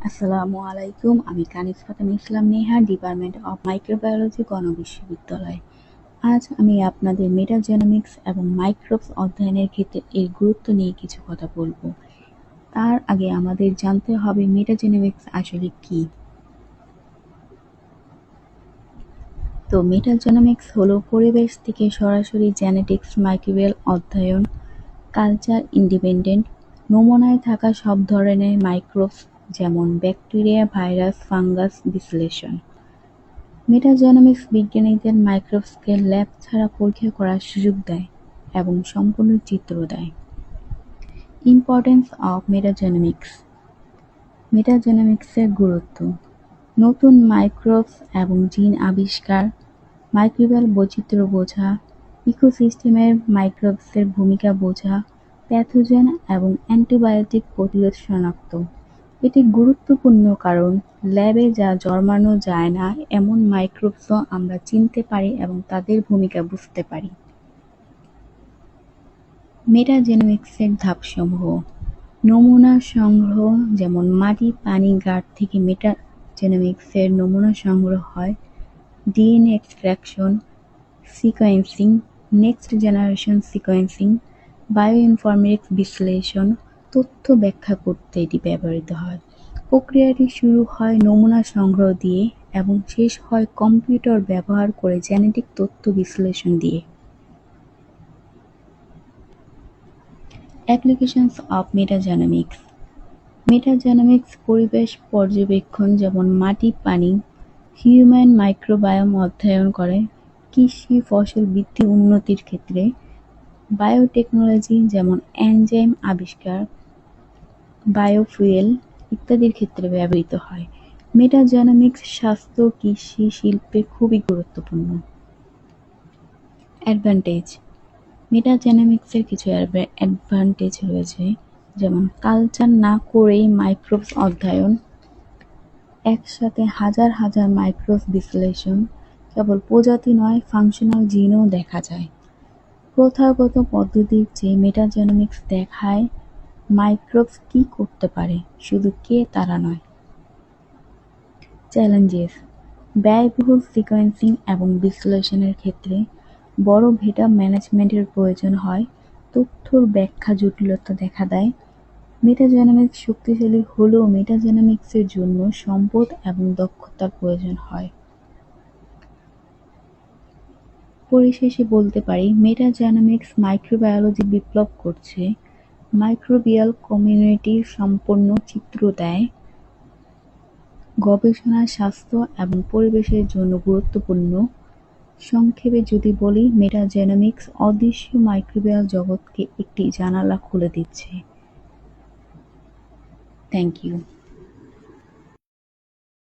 আসসালামু আলাইকুম। আমি কানিজ ফাতেমা ইসলাম নেহা, ডিপার্টমেন্ট অফ মাইক্রোবায়োলজি, গণবিশ্ববিদ্যালয়। আজ আমি আপনাদের মেটাজেনোমিক্স এবং মাইক্রোবস অধ্যয়নের ক্ষেত্রে এর গুরুত্ব নিয়ে কিছু কথা বলবো। তার আগে আমাদের জানতে হবে মেটাজেনোমিক্স আসলে কি। তো মেটাজেনোমিক্স হলো পরিবেশ থেকে সরাসরি জেনেটিক্স মাইক্রোবিয়াল অধ্যয়ন, কালচার ইন্ডিপেন্ডেন্ট, নমুনায় থাকা সব ধরনের মাইক্রোবস যেমন ব্যাকটেরিয়া, ভাইরাস, ফাঙ্গাস বিশ্লেষণ। মেটাজেনোমিক্স বিজ্ঞানীদের মাইক্রোবসকে ল্যাব ছাড়া পরীক্ষা করার সুযোগ দেয় এবং সম্পূর্ণ চিত্র দেয়। Importance of metagenomics. মেটাজেনোমিক্সের গুরুত্ব: নতুন মাইক্রোবস এবং জিন আবিষ্কার, মাইক্রোবিয়াল বৈচিত্র্য বোঝা, ইকোসিস্টেমের মাইক্রোবসের ভূমিকা বোঝা, প্যাথোজেন এবং অ্যান্টিবায়োটিক প্রতিরোধ শনাক্ত। এটি গুরুত্বপূর্ণ কারণ ল্যাবে যা জন্মানো যায় না এমন মাইক্রোবসও আমরা চিনতে পারি এবং তাদের ভূমিকা বুঝতে পারি। মেটাজেনোমিক্সের ধাপসমূহ: নমুনা সংগ্রহ, যেমন মাটি, পানি, গাড় থেকে মেটাজেনোমিক্সের নমুনা সংগ্রহ হয়। DNA extraction, sequencing, next generation sequencing, bioinformatics বিশ্লেষণ, তথ্য ব্যাখ্যা করতে এটি ব্যবহৃত হয়। প্রক্রিয়াটি শুরু হয় নমুনা সংগ্রহ দিয়ে এবং শেষ হয় কম্পিউটার ব্যবহার করে জেনেটিক তথ্য বিশ্লেষণ দিয়ে। Applications of metagenomics. মেটাজেনোমিক্স পরিবেশ পর্যবেক্ষণ, যেমন মাটি, পানি, হিউম্যান মাইক্রোবায়োম অধ্যয়ন করে। কৃষি ফসল বৃদ্ধি উন্নতির ক্ষেত্রে। বায়োটেকনোলজি, যেমন এনজাইম আবিষ্কার, বায়োফুয়েল ইত্যাদির ক্ষেত্রে ব্যবহৃত হয়। মেটাজেনোমিক্স স্বাস্থ্য, কৃষি, শিল্পে খুবই গুরুত্বপূর্ণ। অ্যাডভান্টেজ: মেটাজেনোমিক্সের কিছু অ্যাডভান্টেজ রয়েছে, যেমন কালচার না করেই মাইক্রোবস অধ্যয়ন, একসাথে হাজার হাজার মাইক্রোবস বিশ্লেষণ, কেবল প্রজাতি নয় ফাংশনাল জিনও দেখা যায়। প্রথাগত পদ্ধতির চেয়ে মেটাজেনোমিক্স দেখায় মাইক্রোবস কি করতে পারে, শুধু কে তারা নয়। চ্যালেঞ্জেস: ব্যয়বহুল সিকোয়েন্সিং এবং বিশ্লেষণের ক্ষেত্রে বড় ডেটা ম্যানেজমেন্টের প্রয়োজন হয়। তথ্যর ব্যাখ্যা জটিলতা দেখা দেয়। মেটাজেনোমিক্স শক্তিশালী হলেও মেটাজেনোমিক্সের জন্য সম্পদ এবং দক্ষতার প্রয়োজন হয়। পরিশেষে বলতে পারি, মেটাজেনোমিক্স মাইক্রোবায়োলজি বিপ্লব করছে, মাইক্রোবিয়াল কমিউনিটির সম্পূর্ণ চিত্র দেয়, গবেষণা, স্বাস্থ্য এবং পরিবেশের জন্য গুরুত্বপূর্ণ। সংক্ষেপে যদি বলি, মেটাজেনোমিক্স অদৃশ্য মাইক্রোবিয়াল জগৎকে একটি জানালা খুলে দিচ্ছে। Thank you.